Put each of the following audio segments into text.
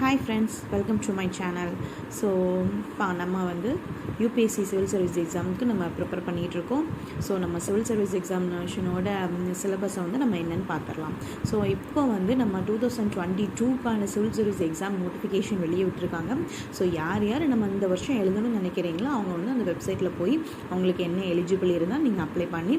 Hi friends, welcome to my channel. So நம்ம வந்து UPSC civil service எக்ஸாமுக்கு நம்ம ப்ரிப்பேர் பண்ணிகிட்ருக்கோம். ஸோ நம்ம சிவில் சர்வீஸ் எக்ஸாமினேஷனோட சிலபஸை வந்து நம்ம என்னென்னு பார்த்துடலாம். ஸோ இப்போ வந்து நம்ம 2022க்கான சிவில் சர்வீஸ் எக்ஸாம் நோட்டிஃபிகேஷன் வெளியே விட்டுருக்காங்க. ஸோ யார் நம்ம இந்த வருஷம் எழுதணும்னு நினைக்கிறீங்களோ அவங்க வந்து அந்த வெப்சைட்டில் போய் அவங்களுக்கு என்ன எலிஜிபிள் இருந்தால் நீங்கள் அப்ளை பண்ணி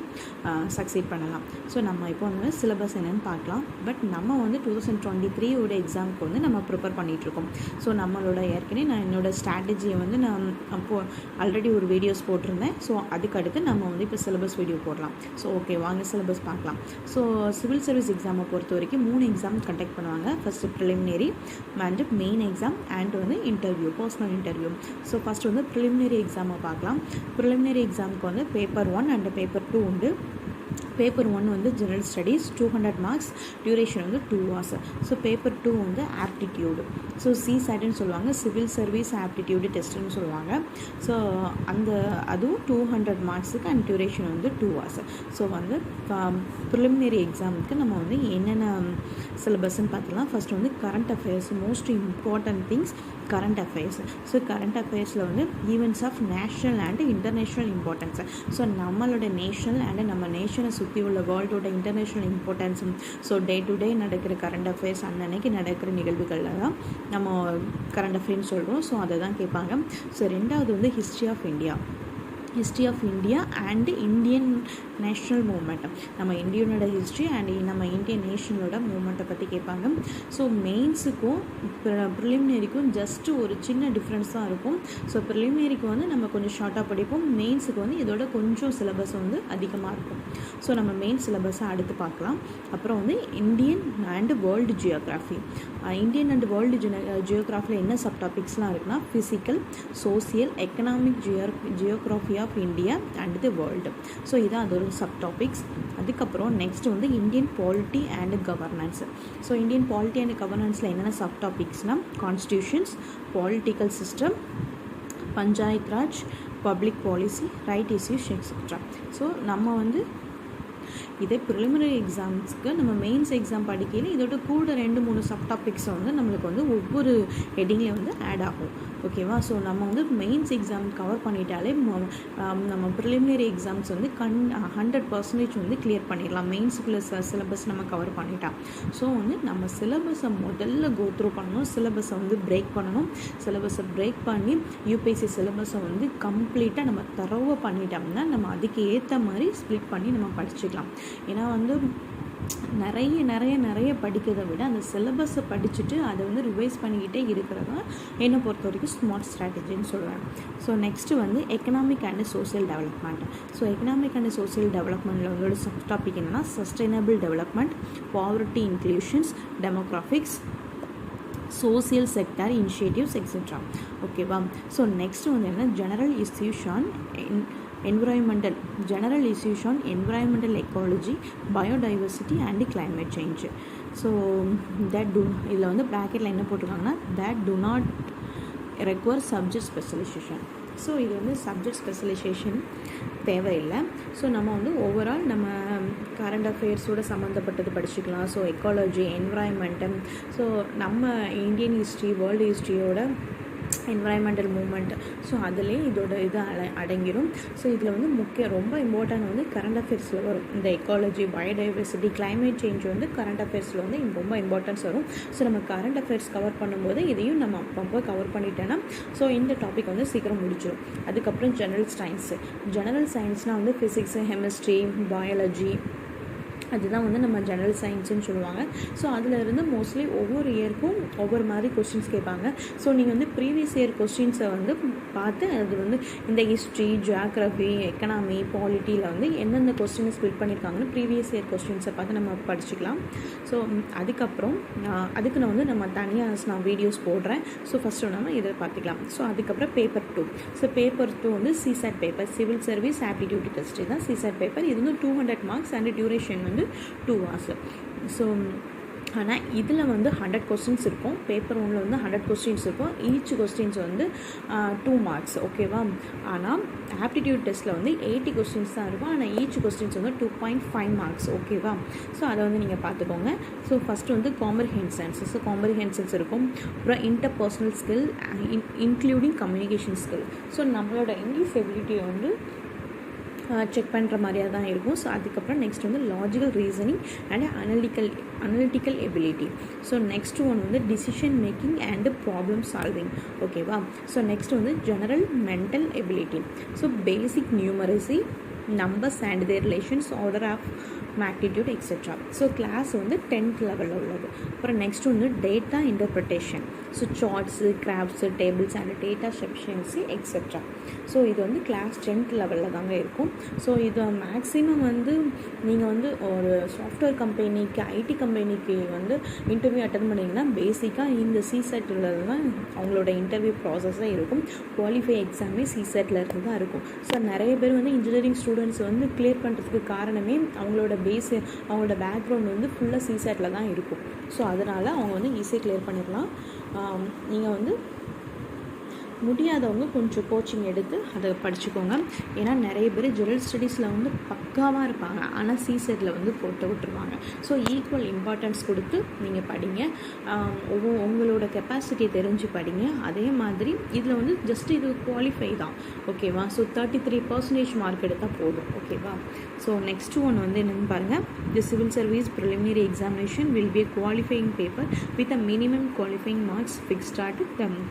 சக்சீட் பண்ணலாம். ஸோ நம்ம இப்போ வந்து சிலபஸ் என்னென்னு பார்க்கலாம். பட் நம்ம வந்து 2023 எக்ஸாமுக்கு வந்து நம்ம ப்ரிப்பேர் பண்ணிகிட்ருக்கோம். ஸோ நம்மளோட ஏற்கனவே நான் என்னோடய ஸ்ட்ராட்டஜியை வந்து நான் அப்போது ஆல்ரெடி ஒரு வீடியோஸ் போட்டிருந்தேன். ஸோ அதுக்கடுத்து நம்ம வந்து இப்போ சிலபஸ் வீடியோ போடலாம். ஸோ ஓகே, வாங்க சிலபஸ் பார்க்கலாம். ஸோ சிவில் சர்வீஸ் எக்ஸாமை பொறுத்த வரைக்கும் 3 எக்ஸாம் கண்டக்ட் பண்ணுவாங்க. First preliminary and main exam and வந்து interview, personal interview. So first வந்து ப்ரிலிமினரி எக்ஸாமை பார்க்கலாம். ப்ரிலிமினரி எக்ஸாமுக்கு வந்து பேப்பர் 1 அண்ட் பேப்பர் 2 உண்டு. பேப்பர் 1 வந்து ஜெனரல் ஸ்டடீஸ் 200 மார்க்ஸ், டியூரேஷன் வந்து 2 hours. ஸோ பேப்பர் 2 வந்து ஆப்டிடியூடு. ஸோ சிசாட்னு சொல்லுவாங்க, சிவில் சர்வீஸ் ஆப்டிடியூடு டெஸ்ட்டுன்னு சொல்லுவாங்க. ஸோ அதுவும் 200 மார்க்ஸுக்கு அண்ட் டியூரேஷன் வந்து 2 hours. ஸோ வந்து ப்ரிலிமினரி எக்ஸாமுக்கு நம்ம வந்து என்னென்ன சிலபஸ்ன்னு பார்த்துக்கலாம். ஃபஸ்ட்டு வந்து current affairs, most important things current affairs. So current அஃபேர்ஸில் வந்து events of national and international importance. So நம்மளோட நேஷனல் அண்ட் நம்ம நேஷனை சுற்றி உள்ள வேர்ல்டோட இன்டர்நேஷ்னல் இம்பார்ட்டன்ஸும், ஸோ டே டு டே நடக்கிற கரண்ட் அஃபேர்ஸ், அன்னன்னைக்கு நடக்கிற நிகழ்வுகளில் தான் நம்ம கரண்ட் அஃபேர்ஸ்னு சொல்கிறோம். ஸோ அதை தான் கேட்பாங்க. ஸோ ரெண்டாவது வந்து history of India and Indian national movement. நம்ம இந்தியனோட ஹிஸ்ட்ரி அண்ட் நம்ம இந்தியன் நேஷனலோட மூமெண்ட்டை பற்றி கேட்பாங்க. ஸோ மெயின்ஸுக்கும் ப்ரிலிமினரிக்கும் ஜஸ்ட்டு ஒரு சின்ன டிஃப்ரென்ஸ் தான் இருக்கும். ஸோ ப்ரிலிமினரிக்கு வந்து நம்ம கொஞ்சம் ஷார்ட்டாக படிப்போம், மெயின்ஸுக்கு வந்து இதோட கொஞ்சம் சிலபஸ் வந்து அதிகமாக இருக்கும். ஸோ நம்ம மெயின் சிலபஸை அடுத்து பார்க்கலாம். அப்புறம் வந்து Indian and world geography. Indian and world ஜியோகிராஃபியில் என்ன சப் டாபிக்ஸ்லாம் இருக்குன்னா physical, social, economic, geography of India and the world. So இதான் அது ஒரு சப் டாபிக்ஸ். அதுக்கப்புறம் நெக்ஸ்ட் வந்து Indian polity and governance. So Indian polity and கவர்னன்ஸில் என்னென்ன சப் டாபிக்ஸ்னால் constitutions, political system, Panchayat Raj, public policy, right issues etcetera. So நம்ம வந்து இதே ப்ரிலிமினரி எக்ஸாம்ஸ்க்கு நம்ம மெயின்ஸ் எக்ஸாம் படிக்கையில் இதோட கூட 2-3 சப் டாபிக்ஸை வந்து நம்மளுக்கு வந்து ஒவ்வொரு ஹெட்டிங்லேயும் வந்து ஆட் ஆகும். ஓகேவா? ஸோ நம்ம வந்து மெயின்ஸ் எக்ஸாம் கவர் பண்ணிட்டாலே நம்ம ப்ரிலிமினரி எக்ஸாம்ஸ் வந்து 100% வந்து கிளியர் பண்ணிடலாம். மெயின்ஸுக்குள்ள சிலபஸ் நம்ம கவர் பண்ணிட்டோம். ஸோ வந்து நம்ம சிலபஸை முதல்ல கோ த்ரூ பண்ணணும், சிலபஸை வந்து பிரேக் பண்ணணும். சிலபஸை பிரேக் பண்ணி யூபிஎஸ்சி சிலபஸை வந்து கம்ப்ளீட்டாக நம்ம தரவாக பண்ணிட்டோம்னா நம்ம அதுக்கு ஏற்ற மாதிரி ஸ்ப்ளிட் பண்ணி நம்ம படிச்சுக்கலாம். ஏன்னா வந்து நிறைய படிக்கிறதை விட அந்த சிலபஸை படிச்சுட்டு அதை வந்து ரிவைஸ் பண்ணிக்கிட்டே இருக்கிறது தான் என்னை பொறுத்த வரைக்கும் ஸ்மார்ட் ஸ்ட்ராட்டஜின்னு சொல்லுவேன். ஸோ நெக்ஸ்ட்டு வந்து economic and social development. So economic and social டெவலப்மெண்ட்டில் வந்து சப் டாபிக் என்னென்னா sustainable development, poverty inclusions, demographics, social sector initiatives etcetera. ஓகேவா? ஸோ நெக்ஸ்ட்டு வந்து என்ன general issues on general issues on environmental ecology, biodiversity and climate change. So இதில் வந்து ப்ராக்கெட்டில் என்ன போட்டிருக்காங்கன்னா that do not require subject specialization. So இது வந்து subject specialisation தேவையில்லை. ஸோ நம்ம வந்து ஓவரால் நம்ம கரண்ட் அஃபேர்ஸோடு சம்மந்தப்பட்டது படிச்சுக்கலாம். ஸோ எக்காலஜி, என்விரான்மெண்ட்டு, ஸோ நம்ம இந்தியன் ஹிஸ்ட்ரி, வேர்ல்டு ஹிஸ்ட்ரியோட என்விரான்மெண்டல் மூமெண்ட், ஸோ அதுலேயே இதோட இது அடங்கிடும். ஸோ இதில் வந்து ரொம்ப இம்பார்ட்டன்ட் வந்து கரண்ட் அஃபேர்ஸில் வரும். இந்த எக்காலஜி, பயோடைவர்சிட்டி, கிளைமேட் சேஞ்ச் வந்து கரண்ட் அஃபேர்ஸில் வந்து ரொம்ப இம்பார்ட்டன்ஸ் வரும். ஸோ நம்ம கரண்ட் அஃபேர்ஸ் கவர் பண்ணும்போது இதையும் நம்ம அப்பப்போ கவர் பண்ணிட்டோன்னா ஸோ இந்த டாபிக் வந்து சீக்கிரம் முடிச்சிடும். அதுக்கப்புறம் ஜெனரல் சயின்ஸ்னால் வந்து ஃபிசிக்ஸு, கெமிஸ்ட்ரி, பயாலஜி, அதுதான் வந்து நம்ம ஜெனரல் சயின்ஸுன்னு சொல்லுவாங்க. ஸோ அதில் இருந்து மோஸ்ட்லி ஒவ்வொரு இயருக்கும் ஒவ்வொரு மாதிரி கொஸ்டின்ஸ் கேட்பாங்க. ஸோ நீங்கள் வந்து ப்ரீவியஸ் இயர் கொஸ்டின்ஸை வந்து பார்த்து அது வந்து இந்த ஹிஸ்ட்ரி, ஜியோகிராஃபி, எக்கனாமி, பாலிட்டியில் வந்து எந்தெந்த கொஸ்டினை ஸ்பிளிட் பண்ணியிருக்காங்கன்னு ப்ரீவியஸ் இயர் கொஸ்டின்ஸை பார்த்து நம்ம படிச்சுக்கலாம். ஸோ அதுக்கப்புறம் அதுக்கு நான் வந்து நம்ம தனியாக நான் வீடியோஸ் போடுறேன். ஸோ ஃபஸ்ட்டு நம்ம இதை பார்த்துக்கலாம். ஸோ அதுக்கப்புறம் பேப்பர் 2. ஸோ பேப்பர் 2 வந்து CSAT paper, civil service aptitude test தான் சிசாட் பேப்பர். இது வந்து 200 மார்க்ஸ் அண்ட் டியூரேஷன் வந்து 2 hours. ஸோ ஆனால் இதில் வந்து 100 கொஸ்டின்ஸ் இருக்கும். பேப்பர் 1ல் வந்து 100 கொஸ்டின்ஸ் இருக்கும். ஈச் கொஸ்டின்ஸ் வந்து 2 மார்க்ஸ். ஓகேவா? ஆனால் ஆப்டிடியூட் டெஸ்ட்டில் வந்து 80 கொஸ்டின்ஸ் தான் இருக்கும். ஆனால் ஈச் கொஸ்டின்ஸ் வந்து 2.5 மார்க்ஸ். ஓகேவா? ஸோ அதை வந்து நீங்கள் பார்த்துக்கோங்க. ஸோ ஃபஸ்ட்டு வந்து காம்ப்ரிஹென்ஷன்ஸ். ஸோ காம்ப்ரிஹென்ஷன்ஸ் இருக்கும். அப்புறம் interpersonal skill including communication skill. So நம்மளோட இங்கிலீஷ் எபிலிட்டியை வந்து செக் பண்ணுற மாதிரியாக தான் இருக்கும். ஸோ அதுக்கப்புறம் நெக்ஸ்ட் வந்து logical reasoning and analytical ability. So next one வந்து decision making and problem solving. ஓகேவா? ஸோ நெக்ஸ்ட் வந்து general mental ability. So basic numeracy, numbers and their relations, order of magnitude etcetera. So class வந்து 10th லெவலில் உள்ளது. அப்புறம் next வந்து data interpretation. So charts, graphs, tables and data sufficiency etcetera. So இது வந்து class 10th லெவலில் தாங்க இருக்கும். ஸோ இது மேக்ஸிமம் வந்து நீங்கள் வந்து ஒரு சாஃப்ட்வேர் கம்பெனிக்கு, ஐடி கம்பெனிக்கு வந்து இன்டர்வியூ அட்டன் பண்ணிங்கன்னா பேசிக்காக இந்த சிசெட்டில் தான் அவங்களோட இன்டர்வியூ ப்ராசஸாக இருக்கும். குவாலிஃபை எக்ஸாமே சிசெட்டில் இருந்து தான் இருக்கும். ஸோ நிறைய பேர் வந்து இன்ஜினியரிங் ஸ்டூடெண்ட்ஸ் வந்து கிளியர் பண்ணுறதுக்கு காரணமே அவங்களோட அவங்களோட பேக்ரவுண்ட் வந்து ஃபுல்லாக சிசெட்டில் தான் இருக்கும். ஸோ அதனால் அவங்க வந்து ஈஸியாக கிளியர் பண்ணிடலாம். நீங்கள் வந்து முடியாதவங்க கொஞ்சம் கோச்சிங் எடுத்து அதை படிச்சுக்கோங்க. ஏன்னா நிறைய பேர் ஜெனரல் ஸ்டடீஸில் வந்து பக்காவாக இருப்பாங்க, ஆனால் சிசெட்டில் வந்து போட்டு விட்டுருவாங்க. ஸோ ஈக்குவல் இம்பார்ட்டன்ஸ் கொடுத்து நீங்கள் படிங்க. உங்களோட கெப்பாசிட்டியை தெரிஞ்சு படிங்க. அதே மாதிரி இதில் வந்து ஜஸ்ட் இது குவாலிஃபை தான். ஓகேவா? ஸோ 33% மார்க் எடுத்தால் போதும். ஓகேவா? ஸோ நெக்ஸ்ட் ஒன் வந்து என்னென்னு பாருங்கள். தி civil service preliminary examination will be a qualifying paper with a minimum qualifying marks fixed at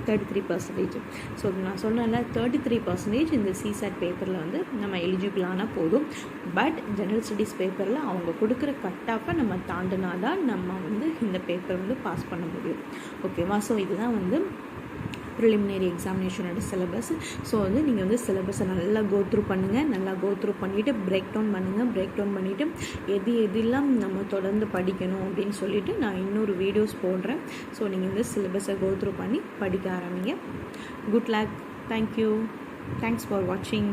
33%. So நான் சொன்னேன்ல 33% இந்த சிசெட் பேப்பரில் வந்து நம்ம எலிஜிபிள் ஆனால் போதும். பட் ஜெனரல் ஸ்டடீஸ் பேப்பரில் அவங்க கொடுக்குற கட் ஆஃபை நம்ம தாண்டினா தான் நம்ம வந்து இந்த பேப்பர் வந்து பாஸ் பண்ண முடியும். ஓகேவா? ஸோ இதுதான் வந்து ப்ரிலிமினரி எக்ஸாமினேஷனோட சிலபஸ். ஸோ வந்து நீங்கள் வந்து சிலபஸை நல்லா கோத்ரூ பண்ணுங்கள். நல்லா கோத்ரூ பண்ணிவிட்டு பிரேக் டவுன் பண்ணுங்கள். பிரேக் டவுன் பண்ணிவிட்டு எதெல்லாம் நம்ம தொடர்ந்து படிக்கணும் அப்படின்னு சொல்லிவிட்டு நான் இன்னொரு வீடியோஸ் போடுறேன். ஸோ நீங்கள் வந்து சிலபஸை கோத்ரூ பண்ணி படிக்க ஆரம்பிங்க. Good luck. Thank you. Thanks for வாட்சிங்.